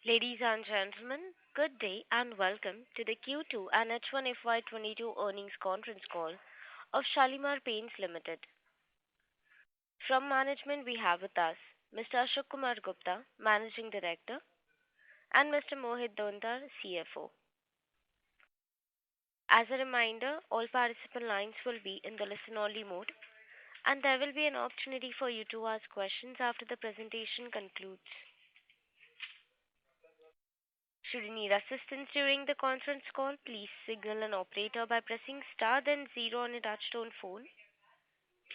Ladies and gentlemen, good day and welcome to the Q2 and H1 FY22 earnings conference call of Shalimar Paints Limited. From management, we have with us Mr. Ashok Kumar Gupta, Managing Director, and Mr. Mohit Dondar, CFO. As a reminder, all participant lines will be in the listen-only mode, and there will be an opportunity for you to ask questions after the presentation concludes. Should you need assistance during the conference call, please signal an operator by pressing star then zero on a touchtone phone.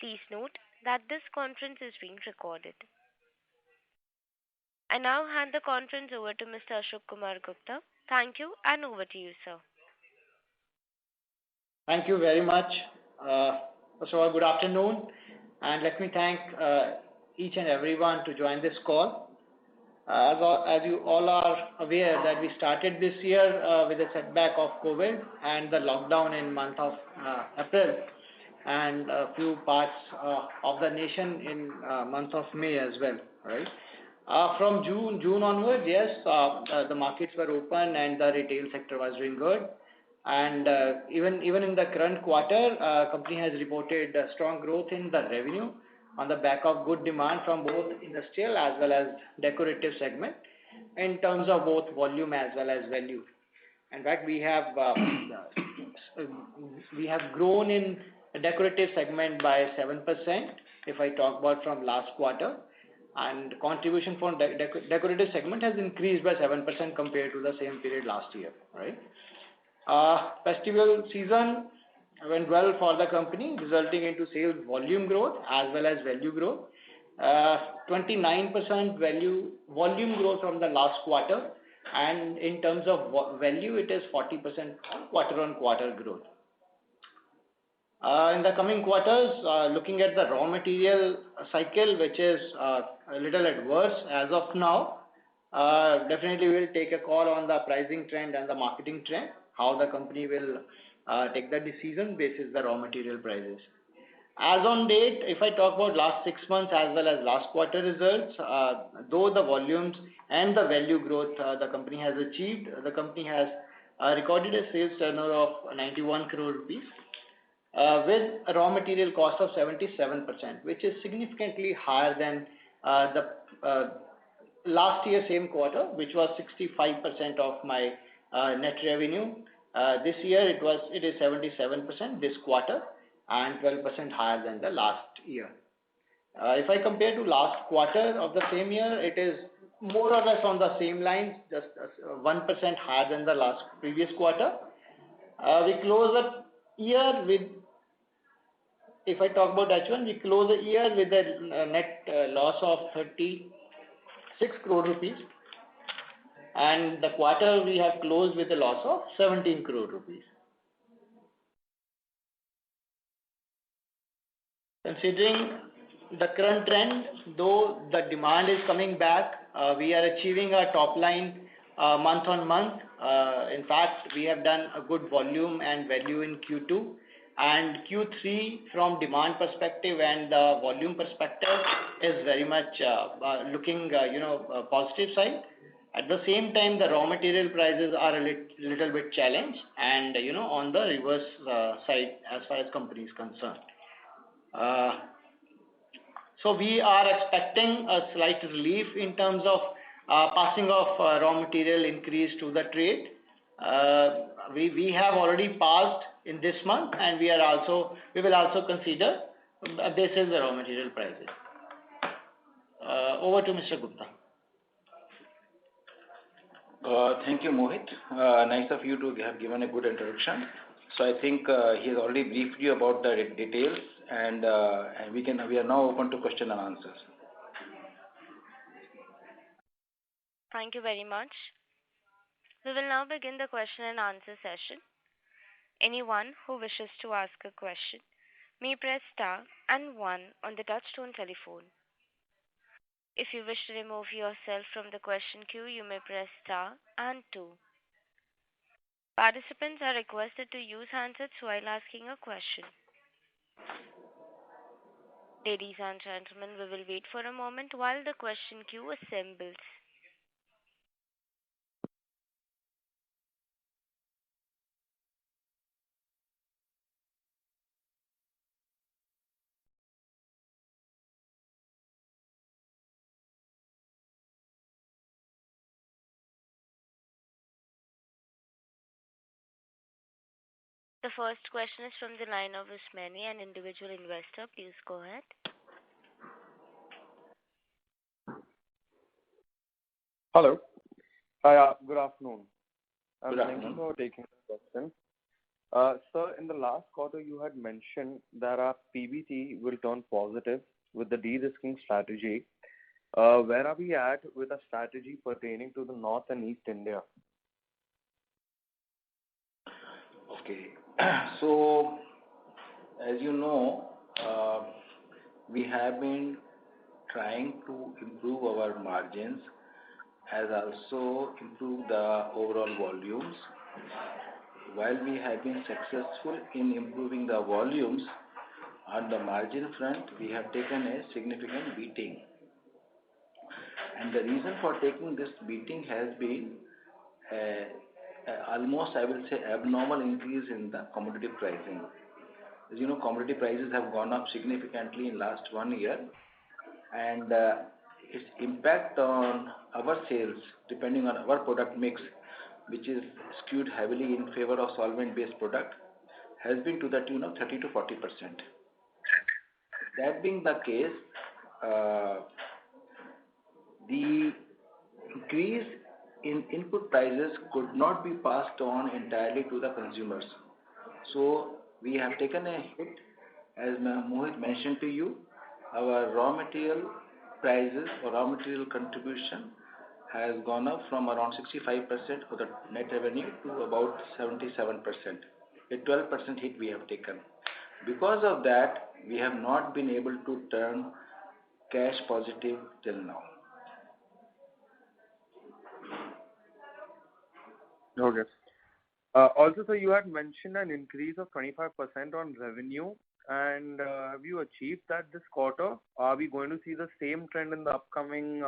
Please note that this conference is being recorded. I now hand the conference over to Mr. Ashok Kumar Gupta. Thank you, and over to you, sir. Thank you very much. First of all, good afternoon, and let me thank each and everyone to join this call. As you all are aware that we started this year with a setback of COVID and the lockdown in month of April and a few parts of the nation in month of May as well, right? From June onwards, yes, the markets were open and the retail sector was doing good. And even in the current quarter, company has reported strong growth in the revenue on the back of good demand from both industrial as well as decorative segment in terms of both volume as well as value. In fact, we have grown in the decorative segment by 7%. If I talk about from last quarter, and contribution from decorative segment has increased by 7% compared to the same period last year, right? Festival season went well for the company, resulting into sales volume growth as well as value growth. 29% volume growth from the last quarter, and in terms of value, it is 40% quarter-on-quarter growth. In the coming quarters, looking at the raw material cycle, which is a little adverse as of now, definitely we'll take a call on the pricing trend and the marketing trend, how the company will take the decision basis the raw material prices. As on date, if I talk about last 6 months as well as last quarter results, though the volumes and the value growth the company has achieved, the company has recorded a sales turnover of 91 crore rupees with a raw material cost of 77%, which is significantly higher than the last year same quarter, which was 65% of my net revenue. This year it is 77% this quarter and 12% higher than the last year. If I compare to last quarter of the same year, it is more or less on the same lines, just 1% higher than the last previous quarter. We close the year with, if I talk about H1, we close the year with a net loss of 36 crore rupees, and the quarter we have closed with a loss of 17 crore rupees. Considering the current trend, though the demand is coming back, we are achieving our top line month on month. In fact, we have done a good volume and value in Q2, and Q3 from demand perspective and volume perspective is very much looking positive side. At the same time, the raw material prices are a little bit challenged, and on the reverse side as far as company is concerned. So we are expecting a slight relief in terms of passing of raw material increase to the trade. We have already passed in this month, and we will also consider this is the raw material prices. Over to Mr. Gupta. Thank you, Mohit. Nice of you to have given a good introduction. So I think he has already briefed you about the details, and we are now open to question and answers. Thank you very much. We will now begin the question and answer session. Anyone who wishes to ask a question may press star and one on the touchtone telephone. If you wish to remove yourself from the question queue, you may press star and two. Participants are requested to use handsets while asking a question. Ladies and gentlemen, we will wait for a moment while the question queue assembles. The first question is from the line of Usmani, an individual investor. Please go ahead. Hello. Hi, good afternoon. Good Thank you afternoon. for taking the question. Sir, in the last quarter, you had mentioned that our PBT will turn positive with the de-risking strategy. Where are we at with a strategy pertaining to the North and East India? Okay. So, as you know, we have been trying to improve our margins as also improve the overall volumes. While we have been successful in improving the volumes, on the margin front, we have taken a significant beating. And the reason for taking this beating has been almost, I will say, abnormal increase in the commodity pricing. As you know, commodity prices have gone up significantly in last 1 year, and its impact on our sales, depending on our product mix, which is skewed heavily in favor of solvent-based product, has been to the tune of 30 to 40%. That being the case, the increase in input prices could not be passed on entirely to the consumers. So we have taken a hit, as Mohit mentioned to you. Our raw material prices or raw material contribution has gone up from around 65% of the net revenue to about 77%. A 12% hit we have taken. Because of that, we have not been able to turn cash positive till now. Okay. Also, sir, you had mentioned an increase of 25% on revenue, and have you achieved that this quarter? Are we going to see the same trend in the upcoming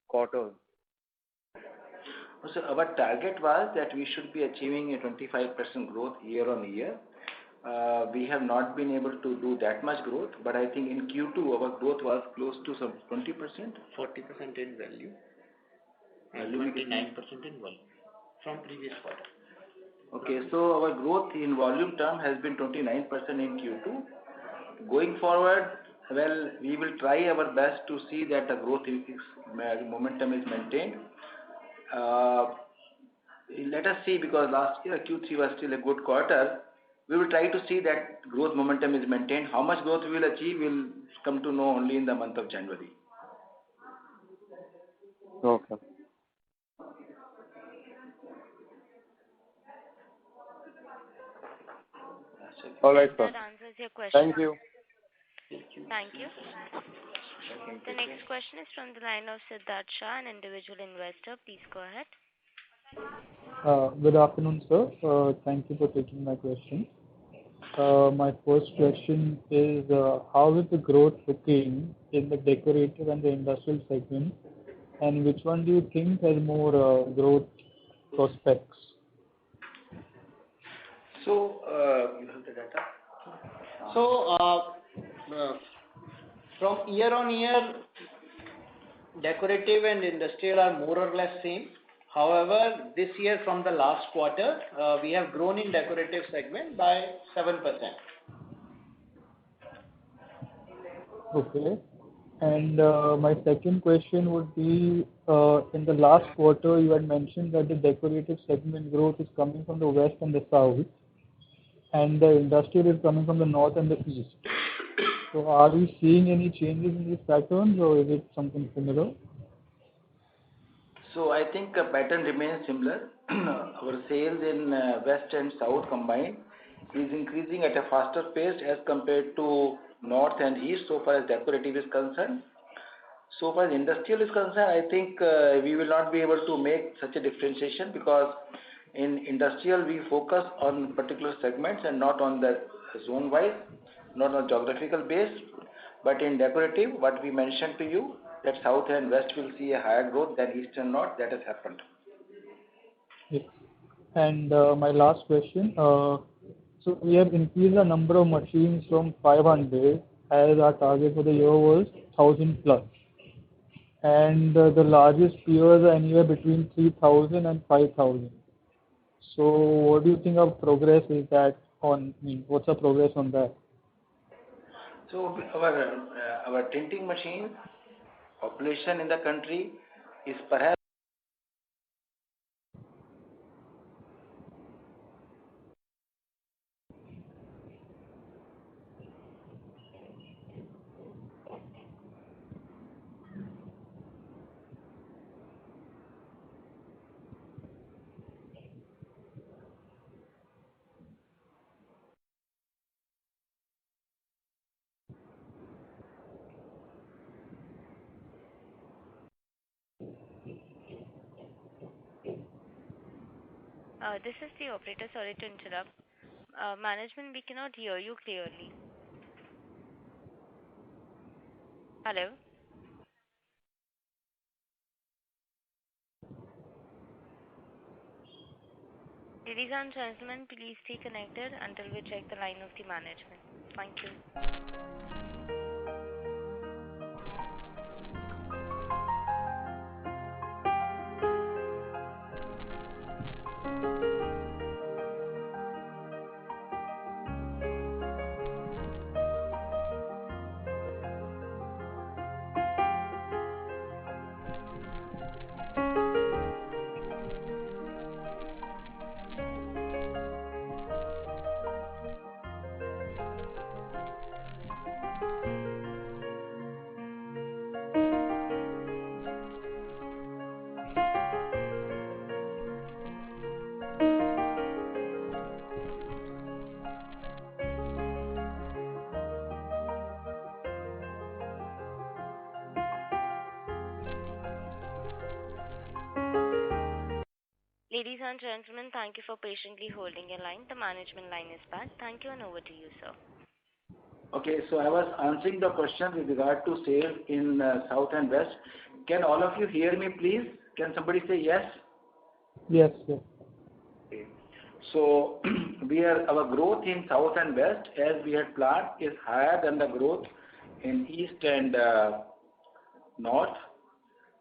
quarters? So our target was that we should be achieving a 25% growth year on year. We have not been able to do that much growth, but I think in Q2 our growth was close to some 20%. 40% in value and Value 29% in volume from previous quarter. Okay, so our growth in volume term has been 29% in Q2. Going forward, well, we will try our best to see that the growth momentum is maintained. Let us see, because last year Q3 was still a good quarter. We will try to see that growth momentum is maintained. How much growth we will achieve, we'll come to know only in the month of January. Okay. All right, sir. That answers your question. Thank you. Thank you. The next question is from the line of Siddharth Shah, an individual investor. Please go ahead. Good afternoon, sir. Thank you for taking my question. My first question is, how is the growth looking in the decorative and the industrial segment, and which one do you think has more growth prospects? So, you have the data? So, from year on year, decorative and industrial are more or less same. However, this year from the last quarter, we have grown in decorative segment by 7%. Okay. And my second question would be, in the last quarter, you had mentioned that the decorative segment growth is coming from the west and the south, and the industrial is coming from the north and the east. So are we seeing any changes in these patterns, or is it something similar? So I think the pattern remains similar. Our sales in west and south combined is increasing at a faster pace as compared to north and east, so far as decorative is concerned. So far as industrial is concerned, I think we will not be able to make such a differentiation, because in industrial we focus on particular segments and not on the zone wise, not on geographical base. But in decorative, what we mentioned to you, that south and west will see a higher growth than east and north, that has happened. Yes. And my last question, so we have increased the number of machines from 500, as our target for the year was 1000 plus. And the largest peers are anywhere between 3000 and 5000. So what do you think of progress is that on, I mean, what's the progress on that? So our tinting machine population in the country is perhaps This is the operator. Sorry to interrupt. Management, we cannot hear you clearly. Hello? Ladies and gentlemen, please stay connected until we check the line of the management. Thank you. Ladies and gentlemen, thank you for patiently holding your line. The management line is back. Thank you, and over to you, sir. okay. So I was answering the question with regard to sales in south and west. Can all of you hear me, please? Can somebody say yes? Yes, yes. Okay. So our growth in south and west, as we had planned, is higher than the growth in east and north,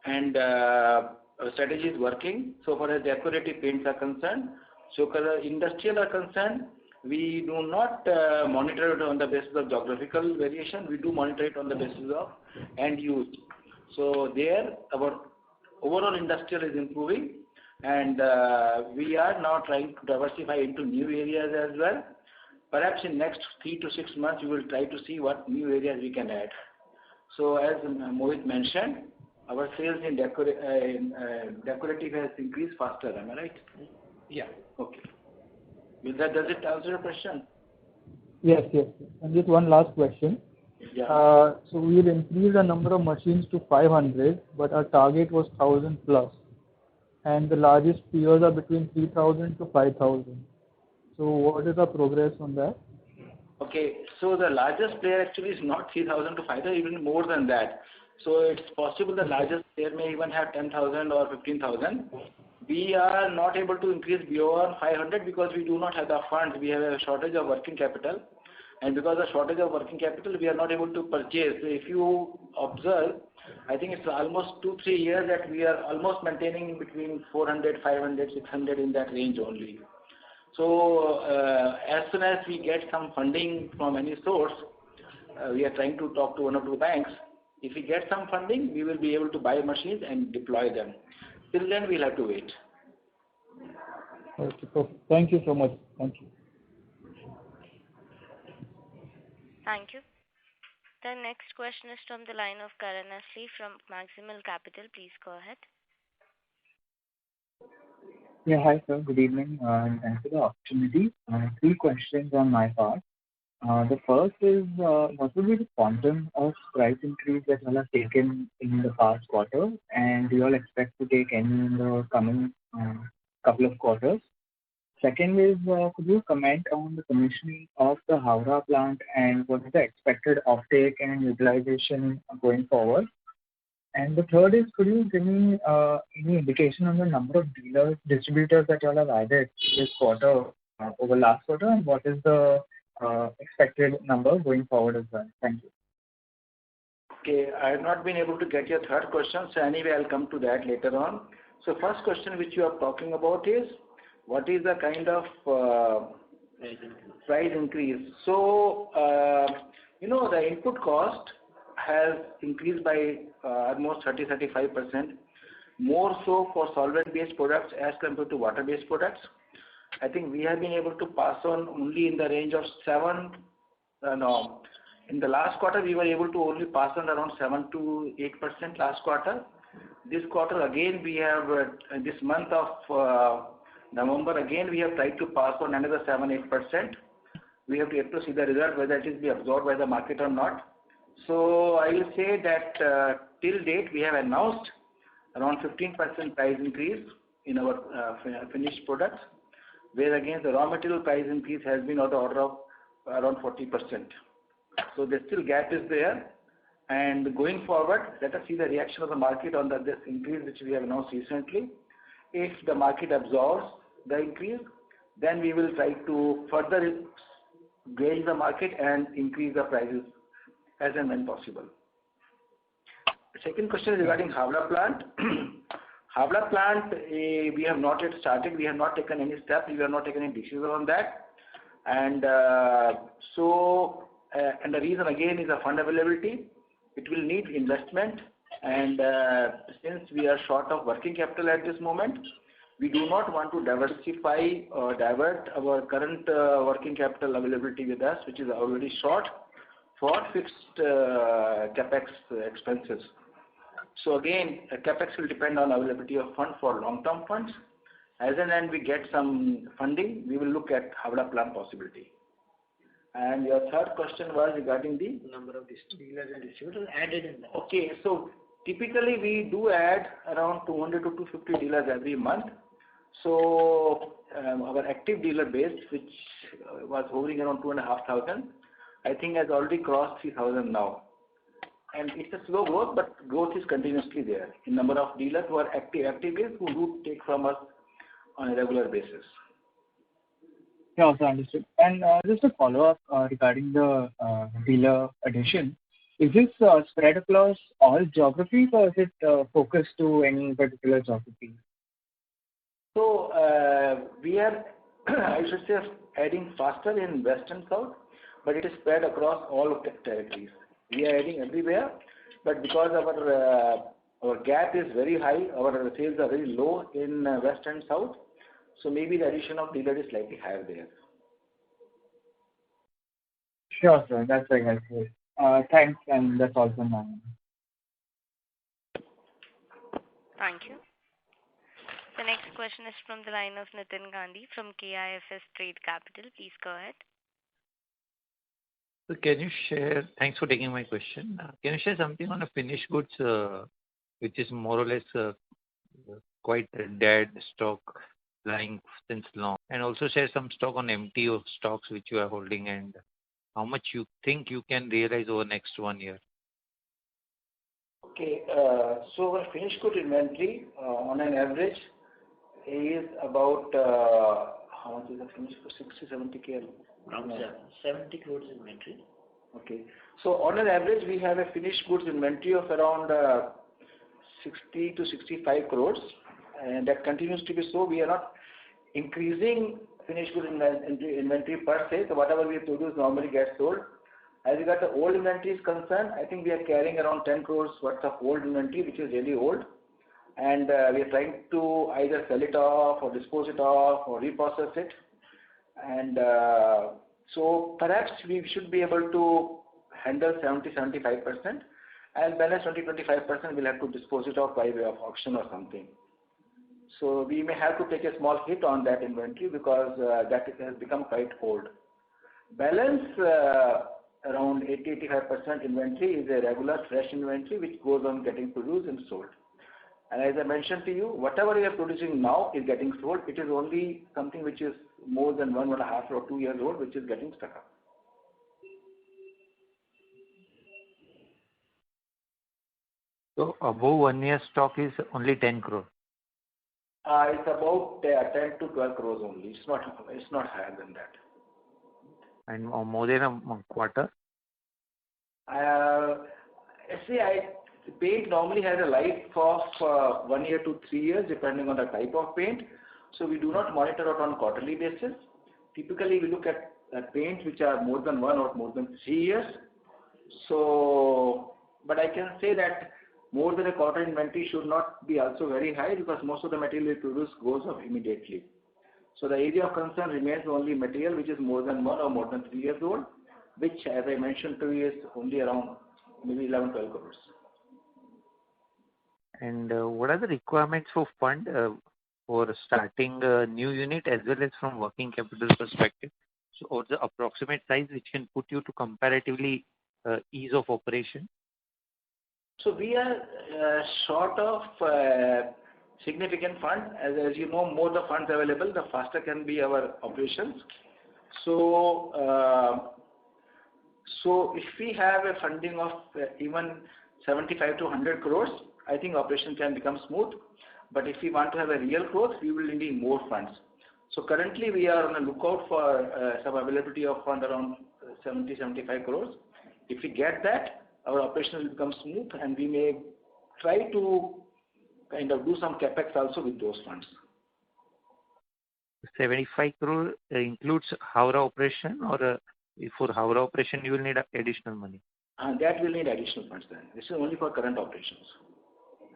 and our strategy is working so far as decorative paints are concerned. So far as industrial are concerned, we do not monitor it on the basis of geographical variation. We do monitor it on the basis of end use. So there, our overall industrial is improving, and we are now trying to diversify into new areas as well. Perhaps in next 3 to 6 months, we will try to see what new areas we can add. So as Mohit mentioned, our sales in decorative has increased faster. Am I right? Yeah. Okay. With that, does it answer your question? Yes, yes. And just one last question. Yeah. So we'll increase the number of machines to 500, but our target was 1,000 plus. And the largest peers are between 3,000 to 5,000. So what is the progress on that? Okay, so the largest player actually is not 3,000 to 5,000, even more than that. So it's possible the largest player may even have 10,000 or 15,000. We are not able to increase beyond 500 because we do not have the funds. We have a shortage of working capital. And because of shortage of working capital, we are not able to purchase. So if you observe, I think it's almost 2-3 years that we are almost maintaining in between 400, 500, 600 in that range only. So as soon as we get some funding from any source, we are trying to talk to one or two banks. If we get some funding, we will be able to buy machines and deploy them. Till then, we'll have to wait. Okay, perfect. Thank you so much. Thank you. Thank you. The next question is from the line of Karan Asli from Maximal Capital. Please go ahead. Yeah, hi sir. Good evening, and thanks for the opportunity. 3 questions on my part. The first is, what will be the quantum of price increase that you all have taken in the past quarter, and do you all expect to take any in the coming couple of quarters? Second is, could you comment on the commissioning of the Howrah plant and what is the expected offtake and utilization going forward? And the third is, could you give me any indication on the number of dealers, distributors that you all have added this quarter over last quarter, and what is the expected number going forward as well? Thank you. Okay, I have not been able to get your third question, so anyway, I'll come to that later on. So first question which you are talking about is, what is the kind of Price increase. So, the input cost has increased by almost 30-35%, more so for solvent-based products as compared to water-based products. I think we have been able to pass on only in the range of 7, no, in the last quarter we were able to only pass on around 7 to 8% last quarter. This quarter again we have, this month of November again we have tried to pass on another 7-8%. We have yet to see the result whether it is be absorbed by the market or not. So I will say that till date we have announced around 15% price increase in our finished products, where again the raw material price increase has been on the order of around 40%. So the still gap is there, and going forward let us see the reaction of the market on this increase which we have announced recently. If the market absorbs the increase, then we will try to further gauge the market and increase the prices as and when possible. The second question is regarding Havla plant. Havla plant, we have not yet started. We have not taken any steps. We have not taken any decision on that. And and the reason again is the fund availability. It will need investment, and since we are short of working capital at this moment, we do not want to diversify or divert our current working capital availability with us, which is already short, for fixed capex expenses. So again, capex will depend on availability of funds for long-term funds. As and when we get some funding, we will look at Havla plant possibility. And your third question was regarding the Number of dealers and distributors added in that. Okay, so typically we do add around 200 to 250 dealers every month. So our active dealer base, which was hovering around 2,500, I think has already crossed 3,000 now. And it's a slow growth, but growth is continuously there in number of dealers who are active base who do take from us on a regular basis. Yeah, also understood. And just a follow-up regarding the dealer addition. Is this spread across all geographies, or is it focused to any particular geography? So we are, I should say, adding faster in West and South, but it is spread across all of the territories. We are adding everywhere, but because our gap is very high, our sales are very low in West and South, so maybe the addition of dealer is slightly higher there. Sure, sir. That's very helpful. Thanks, and that's all from my end. Thank you. The next question is from the line of Nitin Gandhi from KIFS Trade Capital. Please go ahead. So can you share, thanks for taking my question. Can you share something on the finished goods, which is more or less quite a dead stock lying since long, and also share some stock on empty of stocks which you are holding, and how much you think you can realize over next 1 year? Okay, so our finished good inventory on an average is about, how much is the finished good? 60-70 k? Around 70 crores inventory. Okay, so on an average we have a finished goods inventory of around 60 to 65 crores, and that continues to be so. We are not increasing finished good inventory per se, so whatever we produce normally gets sold. As regard the old inventory is concerned, I think we are carrying around 10 crores worth of old inventory, which is really old, and we are trying to either sell it off or dispose it off or reprocess it. And so perhaps we should be able to handle 70-75%, and balance 20-25% we'll have to dispose it off by way of auction or something. So we may have to take a small hit on that inventory because that has become quite old. Balance around 80-85% inventory is a regular fresh inventory which goes on getting produced and sold. And as I mentioned to you, whatever we are producing now is getting sold. It is only something which is more than 1.5 or 2 years old, which is getting stuck up. So above 1 year stock is only 10 crore. It's about 10 to 12 crores only. It's not higher than that. And more than a quarter? See, paint normally has a life of 1 year to 3 years depending on the type of paint. So we do not monitor it on quarterly basis. typically we look at paints which are more than 1 or more than 3 years. So, but I can say that more than a quarter inventory should not be also very high, because most of the material we produce goes off immediately. So the area of concern remains only material which is more than 1 or more than 3 years old, which, as I mentioned to you, is only around maybe 11-12 crores. And what are the requirements for fund for starting a new unit as well as from working capital perspective? So, or the approximate size which can put you to comparatively ease of operation? So we are short of significant fund. As you know, more the funds available, the faster can be our operations. So, so if we have a funding of even 75 to 100 crores, I think operation can become smooth. But if we want to have a real growth, we will need more funds. So currently we are on a lookout for some availability of fund around 70-75 crores. If we get that, our operation will become smooth, and we may try to kind of do some capex also with those funds. 75 crore includes Howrah operation, or for Howrah operation you will need additional money? That will need additional funds then. This is only for current operations.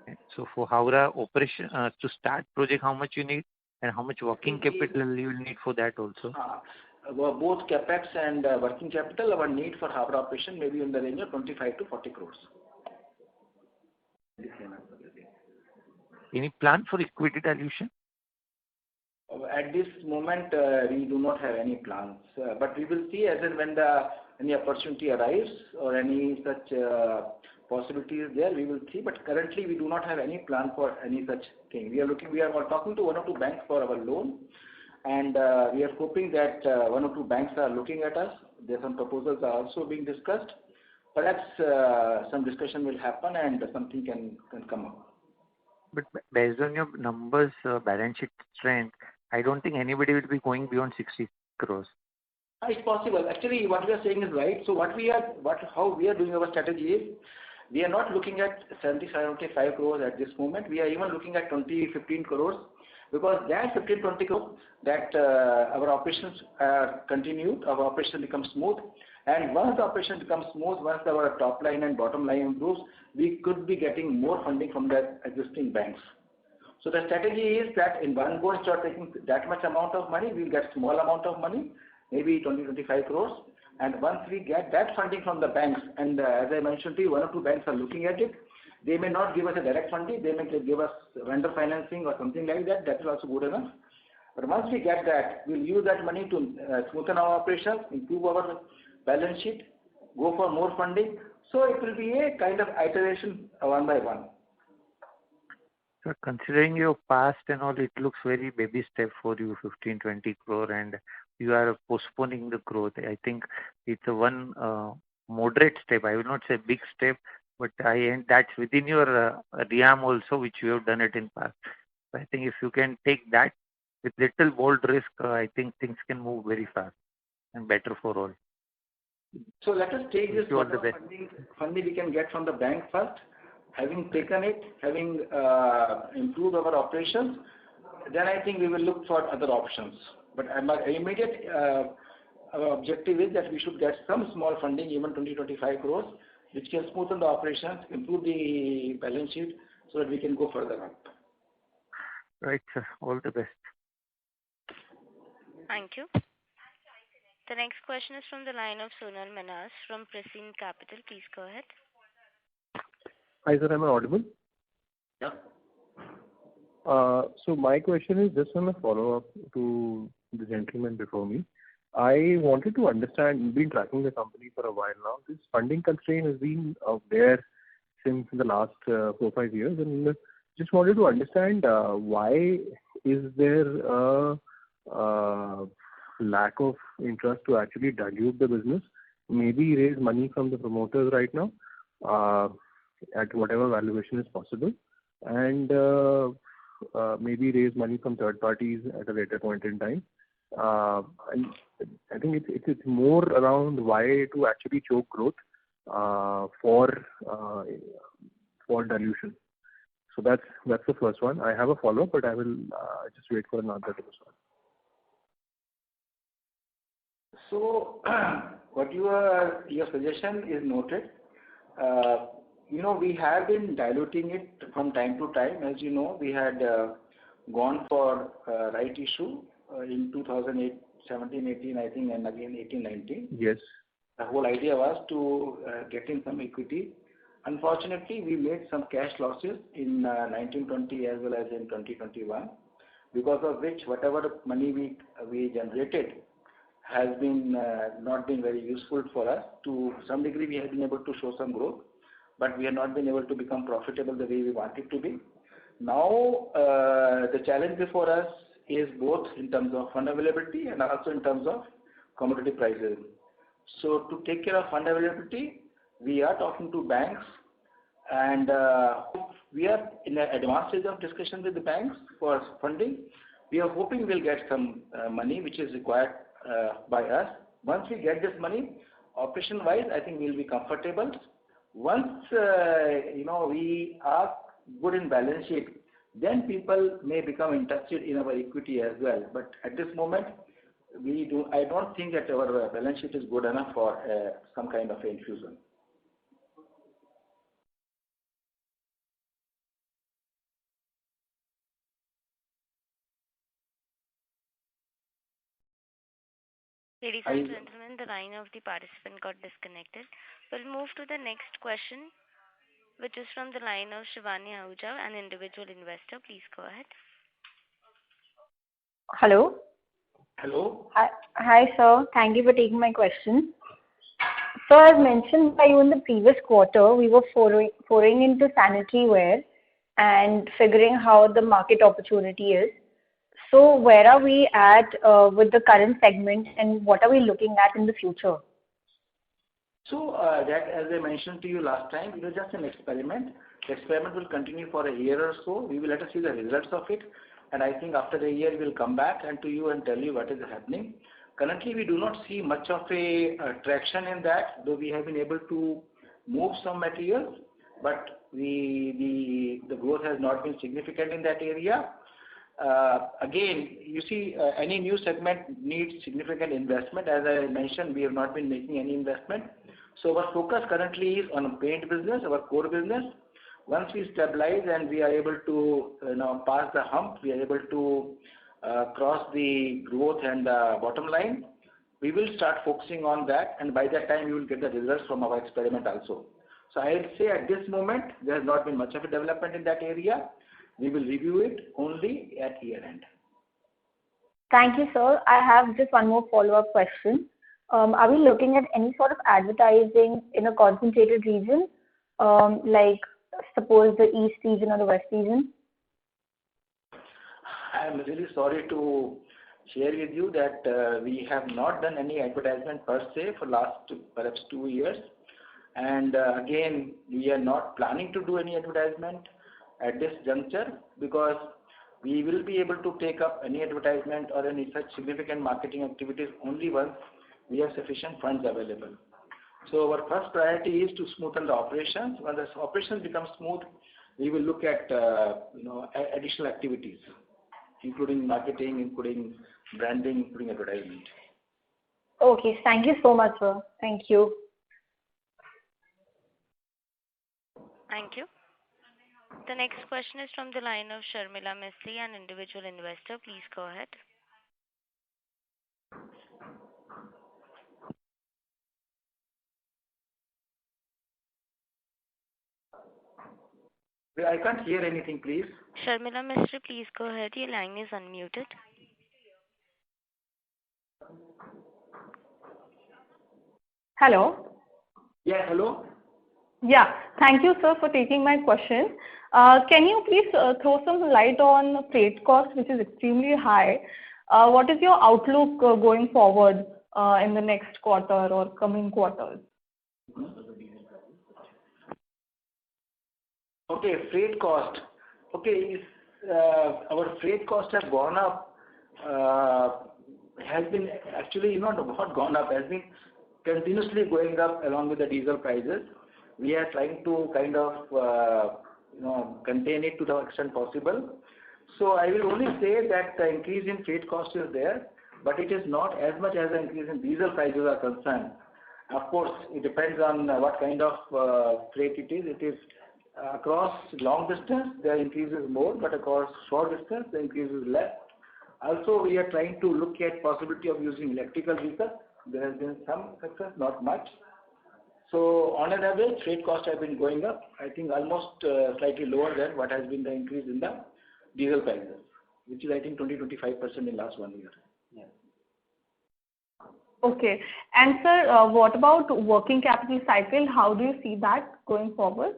Okay. So for Howrah operation, to start project, how much you need, and how much working capital you will need for that also? Both capex and working capital, our need for Howrah operation may be in the range of 25 to 40 crores. Any plan for equity dilution? At this moment, we do not have any plans, but we will see as and when any opportunity arrives or any such possibility is there, we will see. But currently, we do not have any plan for any such thing. We are talking to 1 or 2 banks for our loan, and we are hoping that 1 or 2 banks are looking at us. There some proposals are also being discussed. Perhaps some discussion will happen and something can come up. But based on your numbers, balance sheet strength, I don't think anybody will be going beyond 60 crores. It's possible. Actually, what we are saying is right. So how we are doing our strategy is, we are not looking at 75 crores at this moment. We are even looking at 15 crores, because that 15-20 crores that our operations are continued, our operation becomes smooth. And once the operation becomes smooth, once our top line and bottom line improves, we could be getting more funding from the existing banks. So the strategy is that in one go, instead of taking that much amount of money, we'll get small amount of money, maybe 20-25 crores. And once we get that funding from the banks, and as I mentioned to you, 1 or 2 banks are looking at it, they may not give us a direct funding, they may give us vendor financing or something like that. That is also good enough. But once we get that, we'll use that money to smoothen our operations, improve our balance sheet, go for more funding. So it will be a kind of iteration one by one. So considering your past and all, it looks very baby step for you, 15-20 crore, and you are postponing the growth. I think it's a one moderate step. I will not say big step, but that's within your realm also, which you have done it in past. So I think if you can take that with little bold risk, I think things can move very fast and better for all. So let us take this funding we can get from the bank first. Having taken it, having improved our operations, then I think we will look for other options. But our immediate objective is that we should get some small funding, even 20-25 crores, which can smoothen the operations, improve the balance sheet, so that we can go further up. Right, sir. All the best. Thank you. The next question is from the line of Sonal Manas from Prescient Capital. Please go ahead. Hi, sir. Am I audible? Yeah. So my question is just on a follow-up to the gentleman before me. I wanted to understand, you've been tracking the company for a while now. This funding constraint has been there since the last 4-5 years, and just wanted to understand why is there a lack of interest to actually dilute the business, maybe raise money from the promoters right now at whatever valuation is possible, and maybe raise money from third parties at a later point in time. And I think it's more around why to actually choke growth for dilution. So that's the first one. I have a follow-up, but I will just wait for an answer to this one. So, your suggestion is noted. We have been diluting it from time to time. As you know, we had gone for right issue in 2008, 17, 18, I think, and again 18, 19. Yes. The whole idea was to get in some equity. Unfortunately, we made some cash losses in 1920 as well as in 2021, because of which whatever money we generated has been not been very useful for us. To some degree, we have been able to show some growth, but we have not been able to become profitable the way we want it to be. Now, the challenge before us is both in terms of fund availability and also in terms of commodity prices. So, to take care of fund availability, we are talking to banks, and we are in an advanced stage of discussion with the banks for funding. We are hoping we'll get some money which is required by us. Once we get this money, operation-wise, I think we'll be comfortable. Once we are good in balance sheet, then people may become interested in our equity as well. But at this moment, I don't think that our balance sheet is good enough for some kind of infusion. Ladies and gentlemen, the line of the participant got disconnected. We'll move to the next question, which is from the line of Shivani Ahuja, an individual investor. Please go ahead. Hello. Hello. Hi, sir. Thank you for taking my question. So, as mentioned by you in the previous quarter, we were foraying into sanitary ware and figuring how the market opportunity is. So, where are we at with the current segment, and what are we looking at in the future? So, that, as I mentioned to you last time, it was just an experiment. The experiment will continue for a year or so. We will let us see the results of it. And I think after a year, we will come back and to you and tell you what is happening. Currently, we do not see much of a traction in that, though we have been able to move some materials, but the growth has not been significant in that area. Again, you see, any new segment needs significant investment. As I mentioned, we have not been making any investment. So our focus currently is on paint business, our core business. Once we stabilize and we are able to pass the hump, we are able to cross the growth and the bottom line, we will start focusing on that, and by that time, we will get the results from our experiment also. So I would say at this moment, there has not been much of a development in that area. We will review it only at year end. Thank you, sir. I have just one more follow-up question. Are we looking at any sort of advertising in a concentrated region, like suppose the East region or the West region? I am really sorry to share with you that we have not done any advertisement per se for last perhaps 2 years. And again, we are not planning to do any advertisement at this juncture, because we will be able to take up any advertisement or any such significant marketing activities only once we have sufficient funds available. So our first priority is to smoothen the operations. When the operations become smooth, we will look at additional activities, including marketing, including branding, including advertisement. Okay, thank you so much, sir. Thank you. Thank you. The next question is from the line of Sharmila Mistry, an individual investor. Please go ahead. I can't hear anything, please. Sharmila Mistry, please go ahead. Your line is unmuted. Hello. Yeah, hello. Yeah, thank you, sir, for taking my question. Can you please throw some light on freight cost, which is extremely high? What is your outlook going forward in the next quarter or coming quarters? Okay, freight cost. Okay, our freight cost has gone up. Has been actually not gone up, has been continuously going up along with the diesel prices. We are trying to kind of contain it to the extent possible. So I will only say that the increase in freight cost is there, but it is not as much as an increase in diesel prices are concerned. Of course, it depends on what kind of freight it is. It is across long distance, the increase is more, but across short distance, the increase is less. Also, we are trying to look at possibility of using electrical vehicles. There has been some success, not much. So, on an average, freight costs have been going up. I think almost slightly lower than what has been the increase in the diesel prices, which is I think 20-25% in last 1 year. Yeah. Okay. And sir, what about working capital cycle? How do you see that going forward?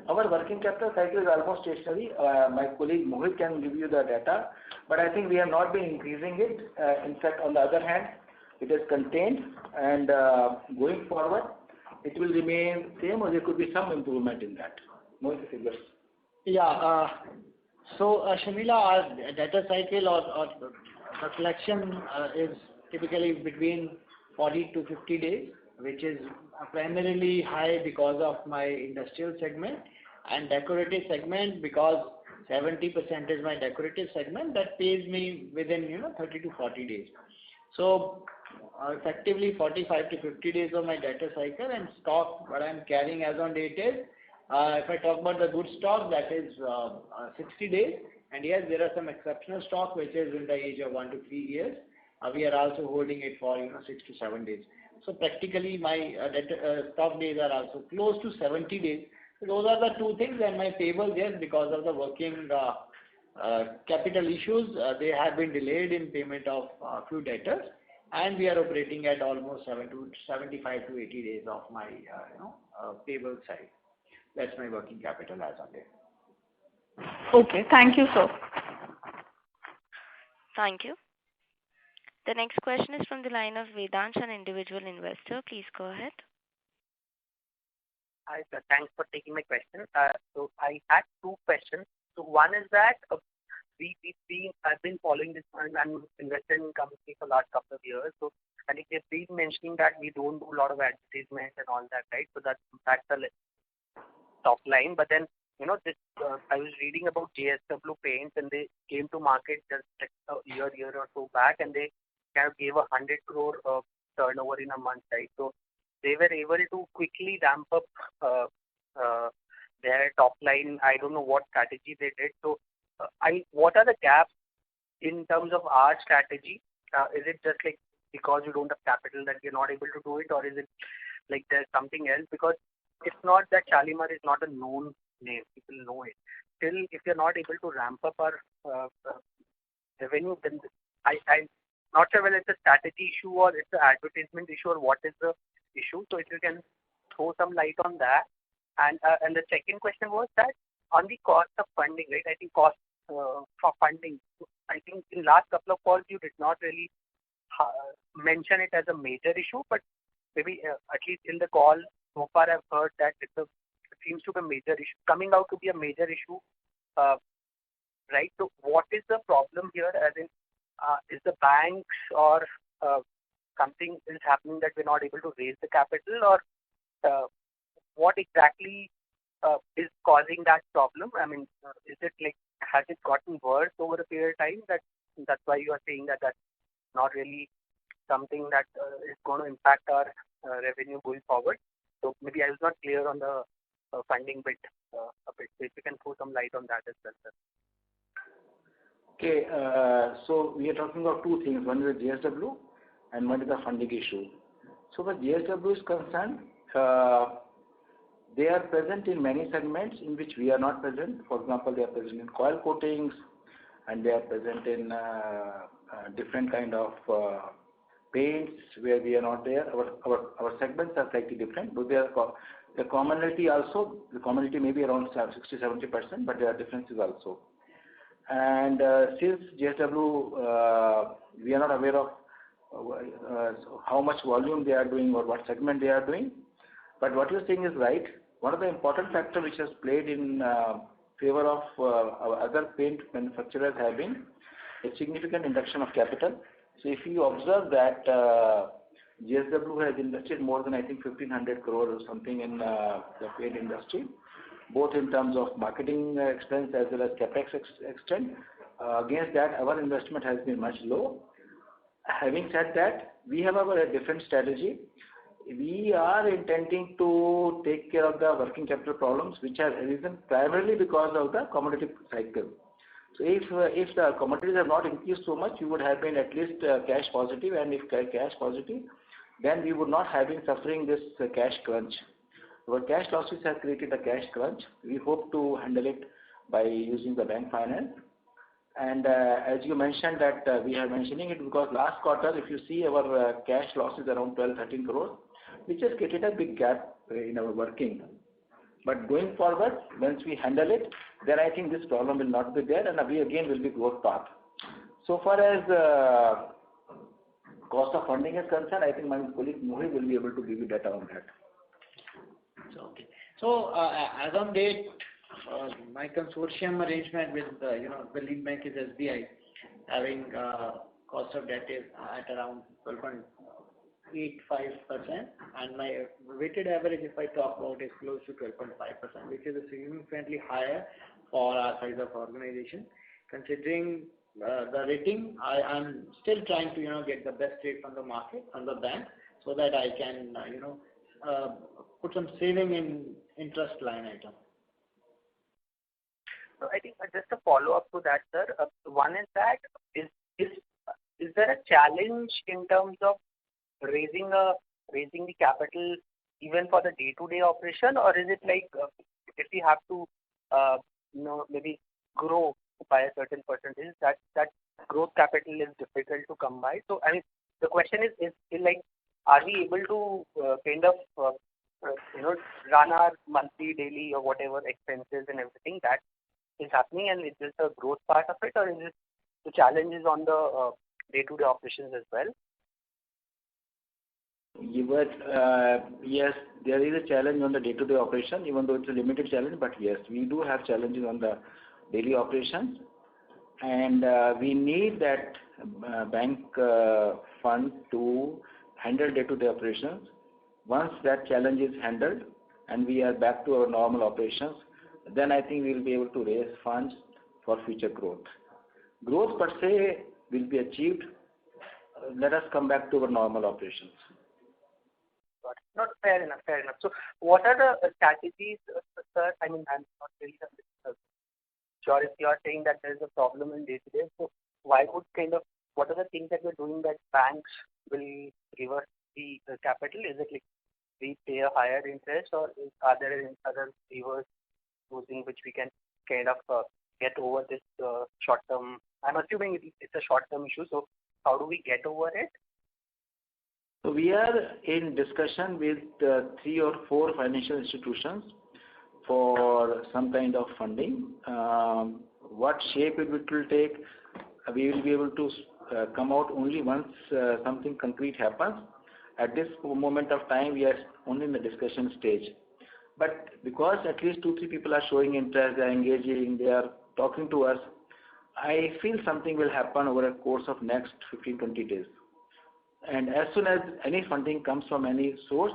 Our working capital cycle is almost stationary. My colleague Mohit can give you the data, but I think we have not been increasing it. In fact, on the other hand, it is contained, and going forward, it will remain same, or there could be some improvement in that. Mohit, figures. Yeah. So, Shamila, our data cycle or the collection is typically between 40 to 50 days, which is primarily high because of my industrial segment, and decorative segment because 70% is my decorative segment that pays me within 30 to 40 days. So effectively 45 to 50 days of my data cycle, and stock what I'm carrying as on date is if I talk about the good stock, that is 60 days, and yes, there are some exceptional stock which is in the age of 1 to 3 years. We are also holding it for 6 to 7 days. So practically my stock days are also close to 70 days. So those are the two things, and my payables, yes, because of the working capital issues, they have been delayed in payment of few debtors, and we are operating at almost 75 to 80 days of my payable side. That's my working capital as on date. Okay, thank you, sir. Thank you. The next question is from the line of Vedansh, an individual investor. Please go ahead. Hi, sir. Thanks for taking my question. So I had two questions. So one is that I've been following this and I'm invested in company for the last couple of years. So I think they've been mentioning that we don't do a lot of advertisements and all that, right? So that impacts the top line. But then, this I was reading about JSW Paints, and they came to market just a year or so back, and they kind of gave 100 crore of turnover in a month, right? So they were able to quickly ramp up their top line. I don't know what strategy they did. So what are the gaps in terms of our strategy? Is it just like because you don't have capital that you're not able to do it, or is it like there's something else? Because it's not that Shalimar is not a known name. People know it. Still, if you're not able to ramp up our revenue, then I'm not sure whether it's a strategy issue or it's an advertisement issue or what is the issue. So if you can throw some light on that. And the second question was that on the cost of funding, right? I think cost for funding. I think in last couple of calls you did not really mention it as a major issue, but maybe at least in the call so far I've heard that it seems to be a major issue, coming out to be a major issue, right? So what is the problem here? As in, is the banks or something is happening that we're not able to raise the capital, or what exactly is causing that problem? I mean, is it like, has it gotten worse over a period of time that's why you are saying that that's not really something that is going to impact our revenue going forward? So maybe I was not clear on the funding bit a bit. So if you can throw some light on that as well, sir. Okay, so we are talking about two things. One is the JSW and one is the funding issue. So where JSW is concerned, they are present in many segments in which we are not present. For example, they are present in coil coatings, and they are present in different kind of paints where we are not there. Our segments are slightly different, but the commonality also, the commonality may be around 60-70%, but there are differences also. And since JSW, we are not aware of how much volume they are doing or what segment they are doing. But what you're saying is right. One of the important factors which has played in favor of our other paint manufacturers have been a significant induction of capital. So if you observe that JSW has invested more than I think 1,500 crore or something in the paint industry, both in terms of marketing expense as well as capex extent. Against that, our investment has been much low. Having said that, we have a different strategy. We are intending to take care of the working capital problems which have arisen primarily because of the commodity cycle. So if the commodities have not increased so much, we would have been at least cash positive, and if cash positive, then we would not have been suffering this cash crunch. Our cash losses have created a cash crunch. We hope to handle it by using the bank finance. And as you mentioned that we are mentioning it because last quarter, if you see our cash losses around 12-13 crores, which has created a big gap in our working. But going forward, once we handle it, then I think this problem will not be there, and we again will be growth path. So far as cost of funding is concerned, I think my colleague Mohit will be able to give you data on that. Okay. So as on date, my consortium arrangement with the lead bank is SBI, having cost of debt is at around 12.85%, and my weighted average, if I talk about, is close to 12.5%, which is significantly higher for our size of organization. Considering the rating, I'm still trying to get the best rate from the market, from the bank, so that I can put some saving in interest line item. So I think just a follow up to that, sir. One is that is there a challenge in terms of raising the capital even for the day-to-day operation, or is it like if we have to maybe grow by a certain percentage, that growth capital is difficult to come by? So I mean, the question is like, are we able to kind of run our monthly, daily, or whatever expenses and everything that is happening, and is this a growth part of it, or is it the challenge is on the day-to-day operations as well? Yes, there is a challenge on the day-to-day operation, even though it's a limited challenge, but yes, we do have challenges on the daily operations, and we need that bank fund to handle day-to-day operations. Once that challenge is handled and we are back to our normal operations, then I think we will be able to raise funds for future growth. Growth per se will be achieved. Let us come back to our normal operations. Not fair enough. So, what are the strategies, sir? I mean, I'm not really sure if you are saying that there is a problem in day-to-day. So, what are the things that we're doing that banks will give us the capital? Is it like we pay a higher interest, or are there other levers using which we can kind of get over this short-term? I'm assuming it's a short-term issue. So, how do we get over it? So we are in discussion with 3 or 4 financial institutions for some kind of funding. What shape it will take, we will be able to come out only once something concrete happens. At this moment of time, we are only in the discussion stage. But because at least 2-3 people are showing interest, they are engaging, they are talking to us, I feel something will happen over a course of next 15-20 days. And as soon as any funding comes from any source,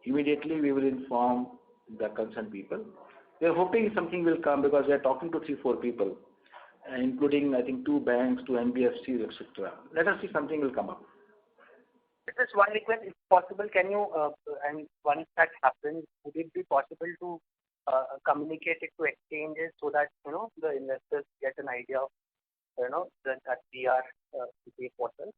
immediately we will inform the concerned people. We are hoping something will come because we are talking to 3-4 people, including I think 2 banks, 2 NBFCs, etc. Let us see, something will come up. Just one request, if possible, can you, and once that happens, would it be possible to communicate it to exchanges so that the investors get an idea of that we are the portal?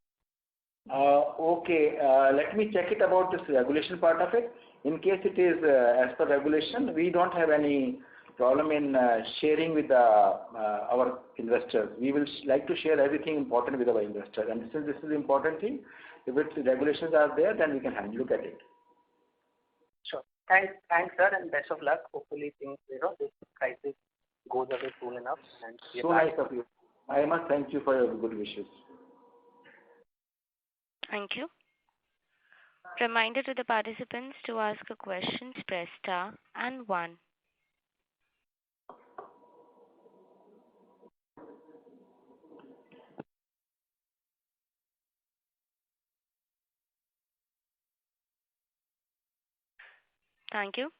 Okay, let me check it about this regulation part of it. In case it is as per regulation, we don't have any problem in sharing with our investors. We will like to share everything important with our investors, and since this is an important thing, if its regulations are there, then we can look at it. Sure. Thanks, sir, and best of luck. Hopefully, things this crisis goes away soon enough. And so nice of you. I must thank you for your good wishes. Thank you. Reminder to the participants, to ask a question, press star and 1. Thank you.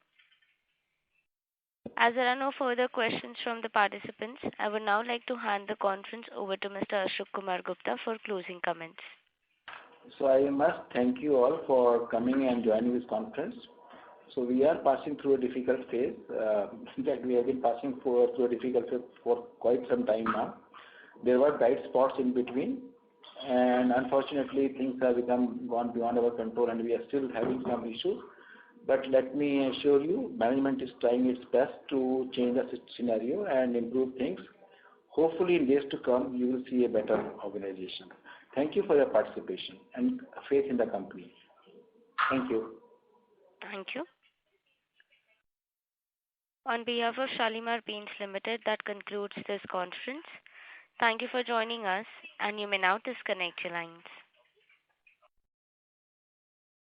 As there are no further questions from the participants, I would now like to hand the conference over to Mr. Ashok Kumar Gupta for closing comments. So I must thank you all for coming and joining this conference. So we are passing through a difficult phase. In fact, we have been passing through a difficult phase for quite some time now. There were bright spots in between, and unfortunately, things have gone beyond our control, and we are still having some issues. But let me assure you, management is trying its best to change the scenario and improve things. Hopefully, in days to come, you will see a better organization. Thank you for your participation and faith in the company. Thank you. Thank you. On behalf of Shalimar Paints Limited, that concludes this conference. Thank you for joining us, and you may now disconnect your lines.